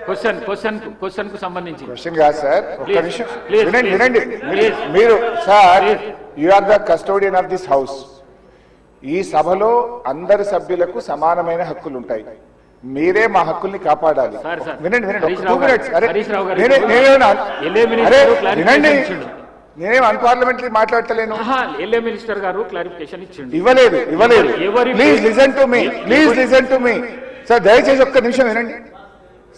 Question కు సంబంధించి question కాదు సార్, ఒక్క నిమిషం వినండి. మీరు sir, you are the custodian of this house. ఈ సభలో అందరి సభ్యులకు సమానమైన హక్కులు ఉంటాయి. మీరే మా హక్కుల్ని కాపాడాలి. వినండి. వినండి, నేనేం అన్పార్లమెంటరీ మాట్లాడతలేను. మినిస్టర్ గారు క్లారిఫికేషన్ ఇచ్చిండు. ఇవ్వలేదు. Please listen to me sir, దయచేసి ఒక్క నిమిషం వినండి.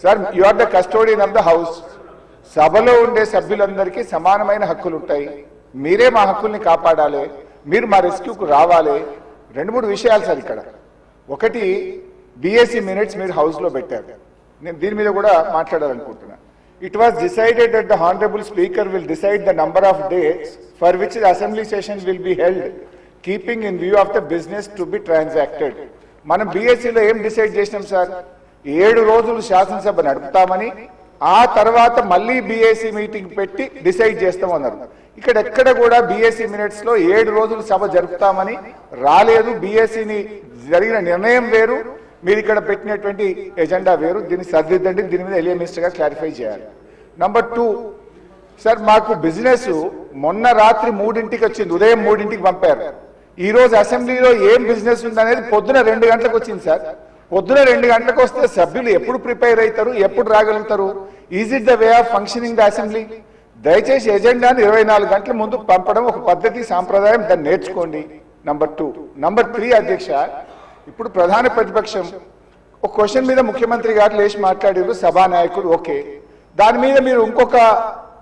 Sir, you are the custodian of the house. సభలో ఉండే సభ్యులందరికీ సమానమైన హక్కులు ఉంటాయి. మీరే మా హక్కుల్ని కాపాడాలి. మీరు మా రెస్క్యూకు రావాలి. 2-3 విషయాలు సార్ ఇక్కడ. ఒకటి, బిఎస్సి మినిట్స్ మీరు హౌస్ లో పెట్టారు. నేను దీని మీద కూడా మాట్లాడాలనుకుంటున్నా. It was decided that the Honorable Speaker will decide the number of days for which the assembly sessions will be held, keeping in view of the business to be transacted. మనం బిఎస్సిలో ఏం decide చేసినాం sir? 7 రోజులు శాసనసభ నడుపుతామని, ఆ తర్వాత మళ్ళీ BSc meeting పెట్టి decide చేస్తామన్నారు. ఇక్కడ ఎక్కడ కూడా బిఎస్సి మినిట్స్ లో 7 రోజులు సభ జరుపుతామని రాలేదు. బిఎస్సిని జరిగిన నిర్ణయం వేరు, మీరు ఇక్కడ పెట్టినటువంటి ఎజెండా వేరు. దీన్ని సరిదిద్దండి. దీని మీద ఎలియా మినిస్టర్ గా క్లారిఫై చేయాలి. నంబర్ 2 సార్, మాకు బిజినెస్ మొన్న రాత్రి 3ంటికి వచ్చింది, ఉదయం 3ంటికి పంపారు. ఈ రోజు అసెంబ్లీలో ఏం బిజినెస్ ఉందనేది పొద్దున 2 గంటలకు వచ్చింది సార్. పొద్దున 2 గంటలకు వస్తే సభ్యులు ఎప్పుడు ప్రిపేర్ అవుతారు, ఎప్పుడు రాగలుగుతారు? Is it the way of functioning the assembly? దయచేసి ఎజెండాను 24 గంటల ముందు పంపడం ఒక పద్ధతి, సాంప్రదాయం. దాన్ని నేర్చుకోండి. నంబర్ 2. నంబర్ 3 అధ్యక్ష, ఇప్పుడు ప్రధాన ప్రతిపక్షం ఒక క్వశ్చన్ మీద ముఖ్యమంత్రి గారు లేచి మాట్లాడారు, సభానాయకుడు ఓకే. దాని మీద మీరు ఇంకొక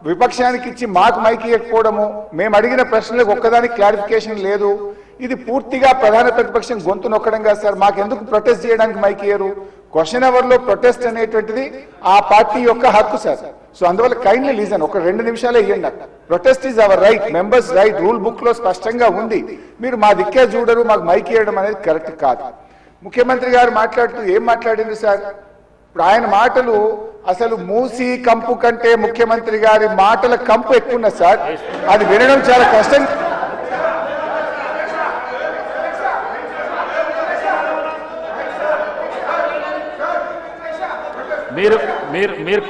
విపక్షానికి ఇచ్చి మాకు మైక్ ఇవ్వకపోవడము, మేము అడిగిన ప్రశ్నలకు ఒక్కదానికి క్లారిఫికేషన్ లేదు. ఇది పూర్తిగా ప్రధాన ప్రతిపక్షం గొంతు నొక్కడం కాదు సార్. మాకెందుకు ప్రొటెస్ట్ చేయడానికి మైక్ ఇయ్యరు? క్వశ్చన్ అవర్ లో ప్రొటెస్ట్ అనేటువంటిది ఆ పార్టీ యొక్క హక్కు సార్. సో అందువల్ల కైండ్లీ లీజన్, ఒక 2 నిమిషాలే ఇవ్వండి. Protest is our right, members right, rule book లో స్పష్టంగా ఉంది. మీరు మా దిక్కే చూడరు, మాకు మైక్ ఇవ్వడం అనేది కరెక్ట్ కాదు. ముఖ్యమంత్రి గారు మాట్లాడుతూ ఏం మాట్లాడింది సార్? ఇప్పుడు ఆయన మాటలు అసలు మూసి కంపు కంటే ముఖ్యమంత్రి గారి మాటల కంపు ఎక్కువ ఉన్నది సార్. అది వినడం చాలా కష్టం. మీరు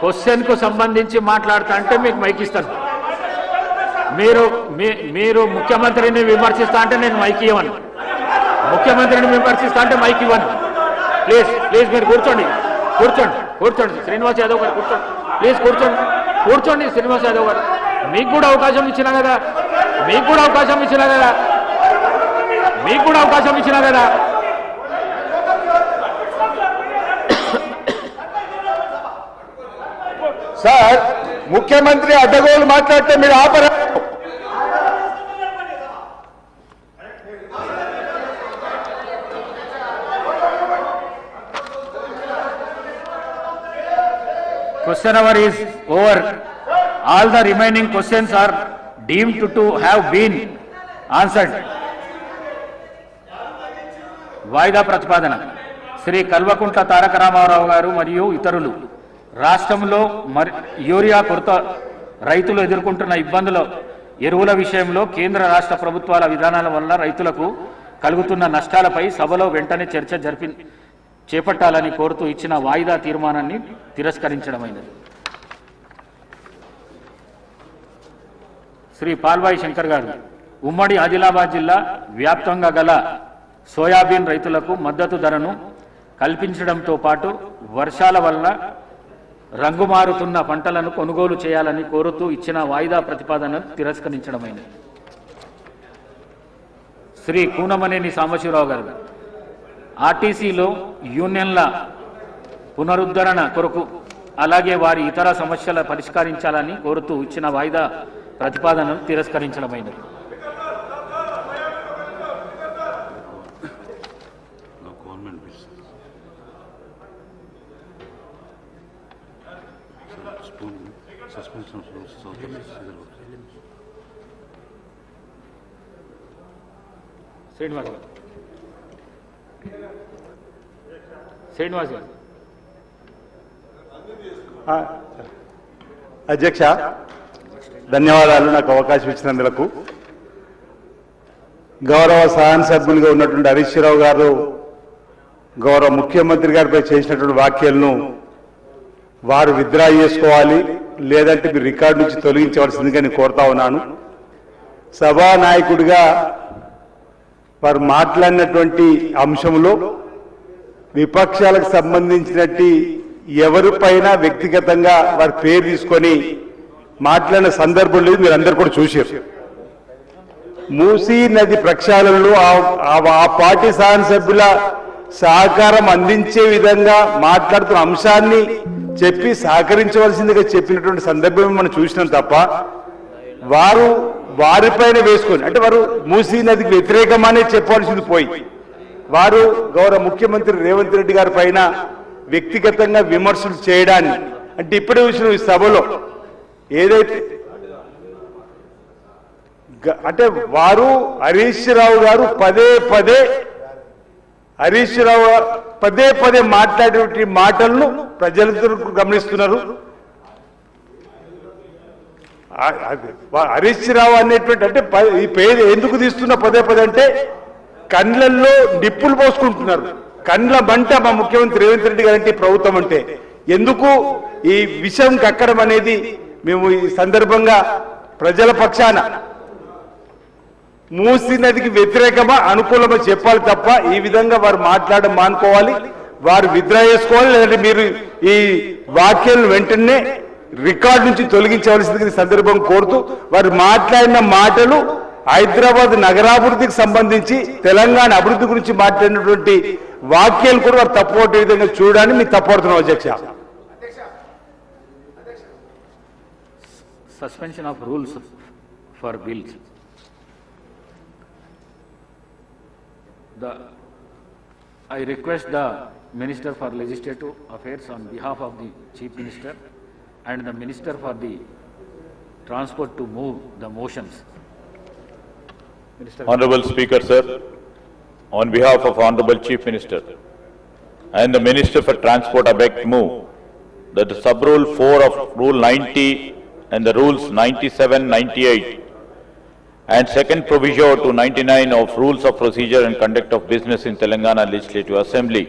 క్వశ్చన్ కు సంబంధించి మాట్లాడుతా అంటే మీకు మైక్ ఇస్తాను. మీరు ముఖ్యమంత్రిని విమర్శిస్తా అంటే నేను మైక్ ఇవ్వను. ముఖ్యమంత్రిని విమర్శిస్తా అంటే మైక్ ఇవ్వను. ప్లీజ్ మీరు కూర్చోండి. శ్రీనివాస్ యాదవ్ గారు కూర్చోండి. ప్లీజ్ కూర్చోండి శ్రీనివాస్ యాదవ్ గారు. మీకు కూడా అవకాశం ఇచ్చినా కదా. సార్, ముఖ్యమంత్రి అడ్డగోలు మాట్లాడితే మీరు ఆపరా? Question hour is over. All the remaining questions are deemed to have been answered. వాయిదా ప్రతిపాదన. శ్రీ కల్వకుంట్ల తారక రామారావు గారు మరియు ఇతరులు రాష్ట్రంలో యూరియా కొరత, రైతులు ఎదుర్కొంటున్న ఇబ్బందుల, ఎరువుల విషయంలో కేంద్ర రాష్ట్ర ప్రభుత్వాల విధానాల వల్ల రైతులకు కలుగుతున్న నష్టాలపై సభలో వెంటనే చర్చ చేపట్టాలని కోరుతూ ఇచ్చిన వాయిదా తీర్మానాన్ని తిరస్కరించడమైనది. శ్రీ పాల్వాయి శంకర్ గారు, ఉమ్మడి ఆదిలాబాద్ జిల్లా వ్యాప్తంగా గల సోయాబీన్ రైతులకు మద్దతు ధరను కల్పించడంతో పాటు వర్షాల వల్ల రంగుమారుతున్న పంటలను కొనుగోలు చేయాలని కోరుతూ ఇచ్చిన వాయిదా ప్రతిపాదనను తిరస్కరించడమైనది. శ్రీ కూనమనేని సాంబశివరావు గారు, ఆర్టీసీలో యూనియన్ల పునరుద్ధరణ కొరకు అలాగే వారి ఇతర సమస్యల పరిష్కరించాలని కోరుతూ ఇచ్చిన వాయిదా ప్రతిపాదనను తిరస్కరించడమైనది. శ్రీనివాస్ గారు. అధ్యక్ష, ధన్యవాదాలు నాకు అవకాశం ఇచ్చినందుకు. గౌరవ శాసనసభ్యులుగా ఉన్నటువంటి హరీష్ రావు గారు గౌరవ ముఖ్యమంత్రి గారిపై చేసినటువంటి వ్యాఖ్యలను వారు విత్డ్రా చేసుకోవాలి, లేదంటే మీరు రికార్డు నుంచి తొలగించవలసిందిగా నేను కోరుతా ఉన్నాను. సభానాయకుడిగా వారు మాట్లాడినటువంటి అంశంలో విపక్షాలకు సంబంధించినట్టు ఎవరిపైన వ్యక్తిగతంగా వారి పేరు తీసుకొని మాట్లాడిన సందర్భం లేదు, మీరు అందరు కూడా చూశారు. మూసీ నది ప్రక్షాళనలో ఆ పార్టీ శాసనసభ్యుల సహకారం అందించే విధంగా మాట్లాడుతున్న అంశాన్ని చెప్పి సహకరించవలసిందిగా చెప్పినటువంటి సందర్భం మనం చూసినాం తప్ప వారు వారిపైన వేసుకొని, అంటే వారు మూసీ నదికి వ్యతిరేకమనే చెప్పవలసింది పోయి వారు గౌరవ ముఖ్యమంత్రి రేవంత్ రెడ్డి గారి పైన వ్యక్తిగతంగా విమర్శలు చేయడాన్ని, అంటే ఇప్పుడే చూసిన ఈ సభలో ఏదైతే అంటే వారు హరీష్ రావు గారు పదే పదే మాట్లాడే మాటలను ప్రజలందరూ గమనిస్తున్నారు. హరీష్ రావు అనేటువంటి అంటే ఈ పేరు ఎందుకు తీస్తున్న పదే అంటే కండ్లల్లో నిప్పులు పోసుకుంటున్నారు. కండ్ల మంట మా ముఖ్యమంత్రి రేవంత్ రెడ్డి గారు అంటే ప్రభుత్వం అంటే ఎందుకు ఈ విషయం కక్కడం అనేది మేము ఈ సందర్భంగా ప్రజల పక్షాన మూసీ నదికి వ్యతిరేకమా అనుకూలమా చెప్పాలి తప్ప ఈ విధంగా వారు మాట్లాడడం మానుకోవాలి, వారు విత్డ్రా చేసుకోవాలి, లేదంటే మీరు ఈ వాక్యాలను వెంటనే రికార్డు నుంచి తొలగించవలసింది సందర్భం కోరుతూ వారు మాట్లాడిన మాటలు హైదరాబాద్ నగరాభివృద్ధికి సంబంధించి తెలంగాణ అభివృద్ధి గురించి మాట్లాడినటువంటి వాక్యాలు కూడా వారు తప్పుపట్టే విధంగా చూడడానికి మీకు తప్పడుతున్నాం అధ్యక్ష. Suspension of rules for bills. I request the Minister for Legislative Affairs on behalf of the Chief Minister and the Minister for the Transport to move the motions. Minister. Honorable Speaker, sir, on behalf of Honorable Chief Minister and the Minister for Transport, I beg to move that the sub-rule 4 of Rule 90 and the Rules 97, 98 and second proviso to 99 of Rules of Procedure and Conduct of Business in Telangana Legislative Assembly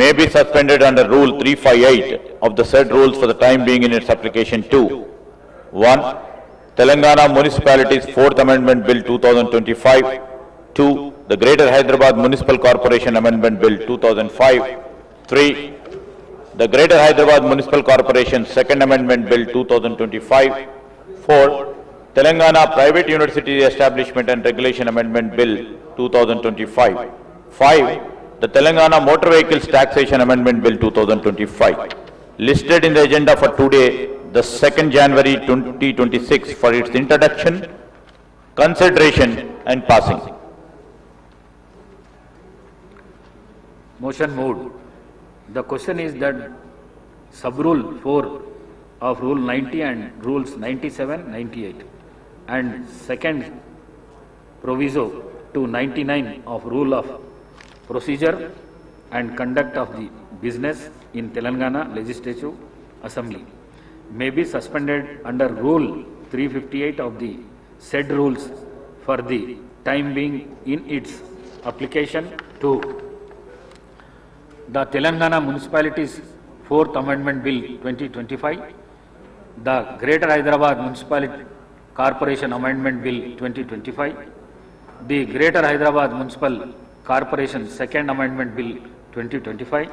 may be suspended under Rule 358 of the said rules for the time being in its application to 1. Telangana Municipalities 4th Amendment Bill 2025, 2. The Greater Hyderabad Municipal Corporation Amendment Bill 2005, 3. The Greater Hyderabad Municipal Corporation 2nd Amendment Bill 2025, 4. Telangana Private University Establishment and Regulation Amendment Bill 2025, 5. The Telangana Motor Vehicles Taxation Amendment Bill 2025. Listed in the agenda for today, the 2nd January 2026 for its introduction, consideration and passing. Motion moved. The question is that sub-rule 4 of Rule 90 and Rules 97, 98 and second proviso to 99 of Rule of Procedure and Conduct of the Business in Telangana Legislative Assembly may be suspended under Rule 358 of the said rules for the time being in its application to the Telangana Municipalities 4th Amendment Bill 2025, the Greater Hyderabad Municipal Corporation Amendment Bill 2025, the Greater Hyderabad Municipal Corporation 2nd Amendment Bill 2025,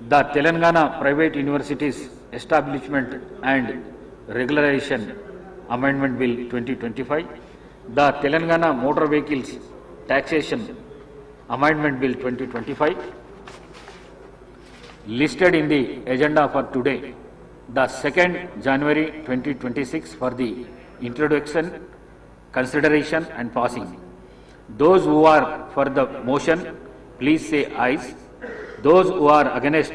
the Telangana Private Universities Establishment and Regularization Amendment Bill 2025, the Telangana Motor Vehicles Taxation Amendment Bill 2025, listed in the agenda for today, the 2nd January 2026 for the introduction, consideration and passing. Those who are for the motion, please say ayes. Those who are against,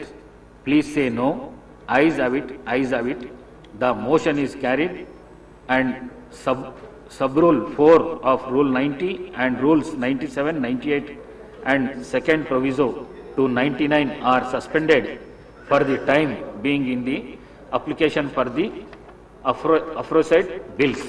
please say no. Ayes have it, ayes have it. The motion is carried and sub-rule 4 of Rule 90 and Rules 97, 98 and second proviso to 99 are suspended for the time being in the application for the aforesaid bills.